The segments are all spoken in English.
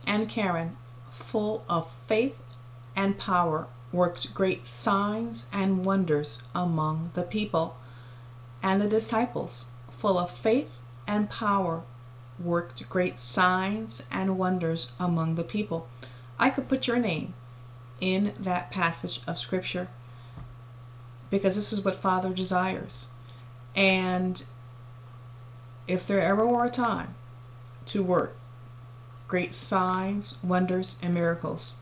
and Karen, full of faith and power, worked great signs and wonders among the people. And the disciples, full of faith and power, worked great signs and wonders among the people. I could put your name in that passage of Scripture because this is what Father desires. And if there ever were a time to work great signs, wonders, and miracles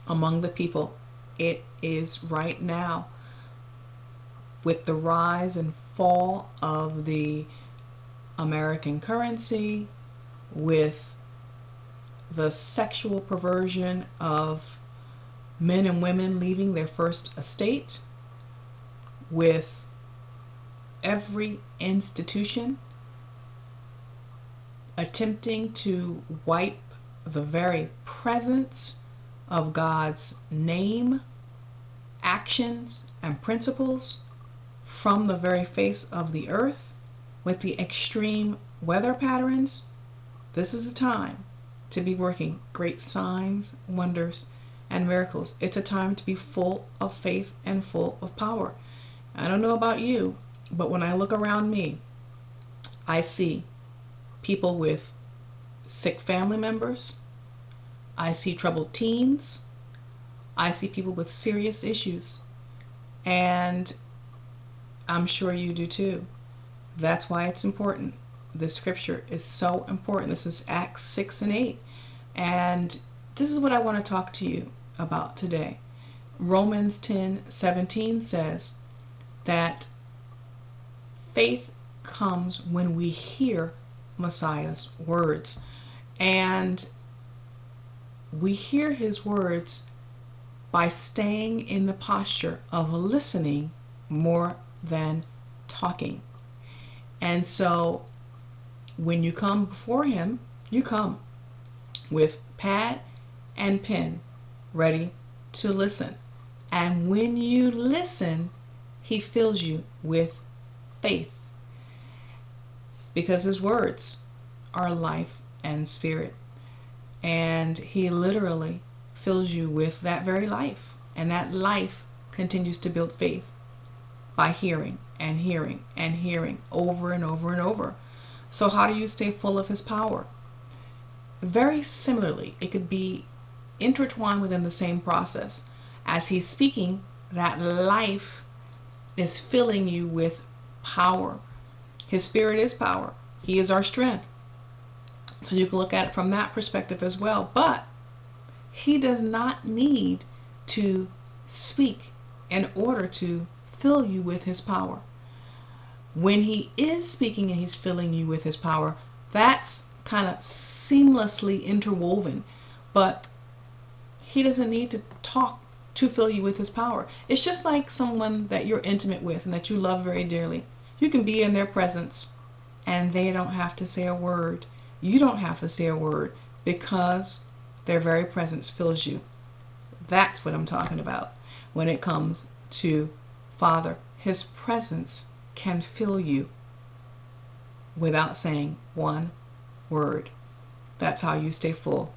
among the people, it is right now. With the rise and fall of the American currency, with the sexual perversion of men and women leaving their first estate, with every institution attempting to wipe the very presence of God's name, actions, and principles from the very face of the earth, with the extreme weather patterns, this is the time to be working great signs, wonders, and miracles. It's a time to be full of faith and full of power. I don't know about you, but when I look around me, I see people with sick family members. I see troubled teens. I see people with serious issues. And I'm sure you do too. That's why it's important. This scripture is so important. This is Acts 6 and 8. And this is what I want to talk to you about today. Romans 10:17 says that faith comes when we hear Messiah's words. And we hear his words by staying in the posture of listening more than talking. And so when you come before him, you come with pad and pen ready to listen. And when you listen, he fills you with faith, because his words are life and spirit. And he literally fills you with that very life. And that life continues to build faith by hearing and hearing and hearing over and over and over. So how do you stay full of his power? Very similarly, it could be intertwined within the same process. As he's speaking, that life is filling you with power. His spirit is power. He is our strength. So you can look at it from that perspective as well. But he does not need to speak in order to fill you with his power. When he is speaking and he's filling you with his power, that's kind of seamlessly interwoven. But he doesn't need to talk to fill you with his power. It's just like someone that you're intimate with and that you love very dearly. You can be in their presence and they don't have to say a word. You don't have to say a word because their very presence fills you. That's what I'm talking about when it comes to Father. His presence can fill you without saying one word. That's how you stay full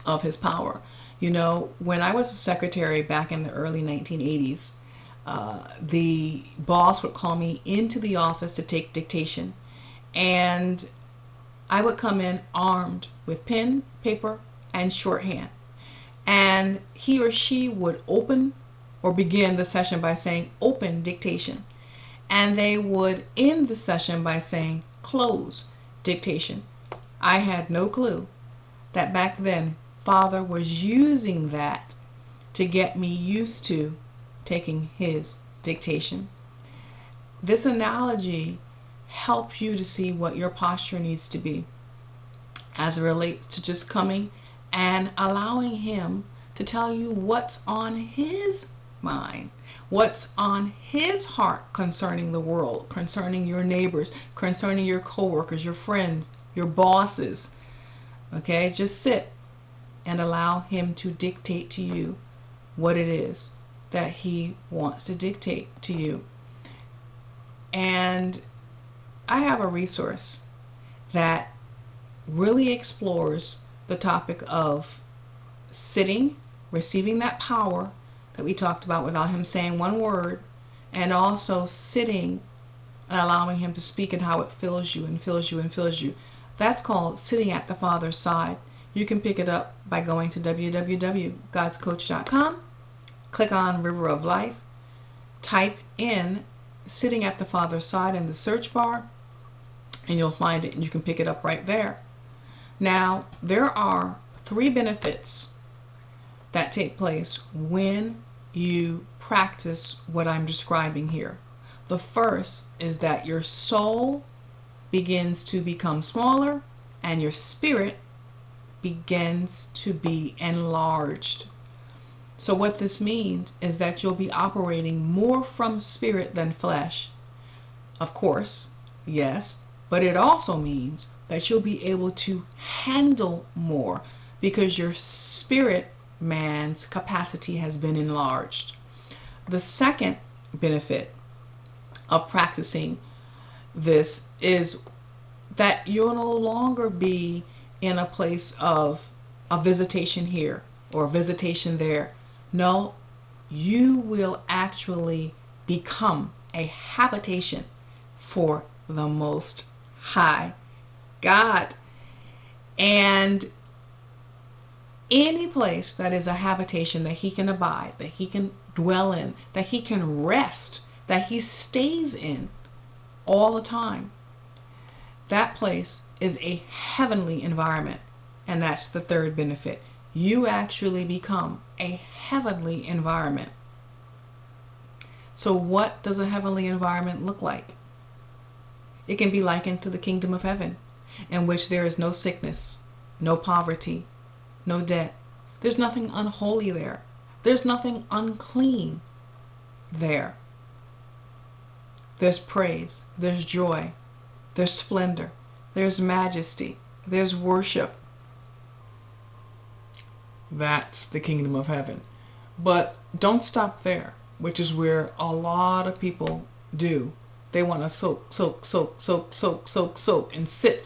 of his power. You know, when I was a secretary back in the early 1980s, the boss would call me into the office to take dictation, and I would come in armed with pen, paper, and shorthand. And he or she would open or begin the session by saying, "Open dictation." And they would end the session by saying, "Close dictation." I had no clue that back then Father was using that to get me used to taking his dictation. This analogy helps you to see what your posture needs to be as it relates to just coming and allowing him to tell you what's on his mind, what's on his heart concerning the world, concerning your neighbors, concerning your coworkers, your friends, your bosses. Okay, just sit and allow him to dictate to you what it is that he wants to dictate to you. And I have a resource that really explores the topic of sitting, receiving that power that we talked about without him saying one word, and also sitting and allowing him to speak and how it fills you and fills you and fills you. That's called sitting at the Father's side. You can pick it up by going to www.godscoach.com, click on River of Life, type in sitting at the Father's side in the search bar, and you'll find it, and you can pick it up right there. Now, there are 3 benefits that take place when you practice what I'm describing here. The first is that your soul begins to become smaller and your spirit begins to be enlarged. So what this means is that you'll be operating more from spirit than flesh. Of course, yes, but it also means that you'll be able to handle more because your spirit man's capacity has been enlarged. The second benefit of practicing this is that you'll no longer be in a place of a visitation here or a visitation there. No, you will actually become a habitation for the Most High God. And any place that is a habitation that he can abide, that he can dwell in, that he can rest, that he stays in all the time, that place is a heavenly environment. And that's the third benefit. You actually become a heavenly environment. So what does a heavenly environment look like? It can be likened to the kingdom of heaven, in which there is no sickness, no poverty, no debt. There's nothing unholy there. There's nothing unclean there. There's praise, there's joy, there's splendor, there's majesty, there's worship. That's the kingdom of heaven. But don't stop there, which is where a lot of people do. They want to soak, and sit.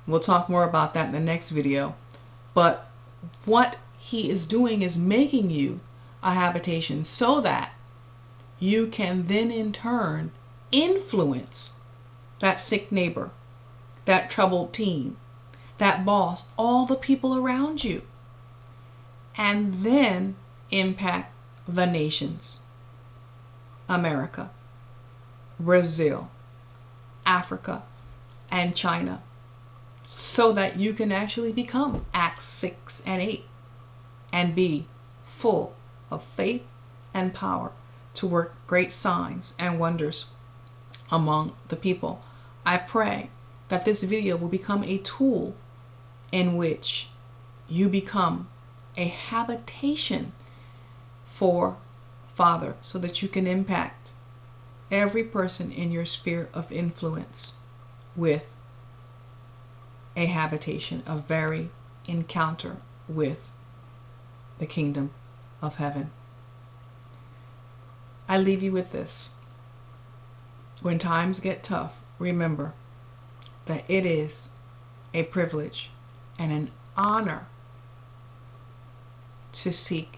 We'll talk more about that in the next video. But what he is doing is making you a habitation so that you can then in turn influence that sick neighbor, that troubled teen, that boss, all the people around you, and then impact the nations. America, Brazil, Africa, and China, so that you can actually become Acts 6 and 8 and be full of faith and power to work great signs and wonders among the people. I pray that this video will become a tool in which you become a habitation for Father, so that you can impact every person in your sphere of influence with a habitation, a very encounter with the kingdom of heaven. I leave you with this. When times get tough, remember that it is a privilege and an honor to seek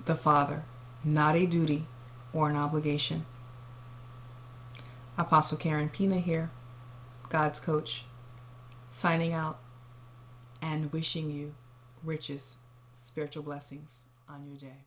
the Father, not a duty or an obligation. Apostle Karen Pina here, God's Coach, signing out and wishing you richest spiritual blessings on your day.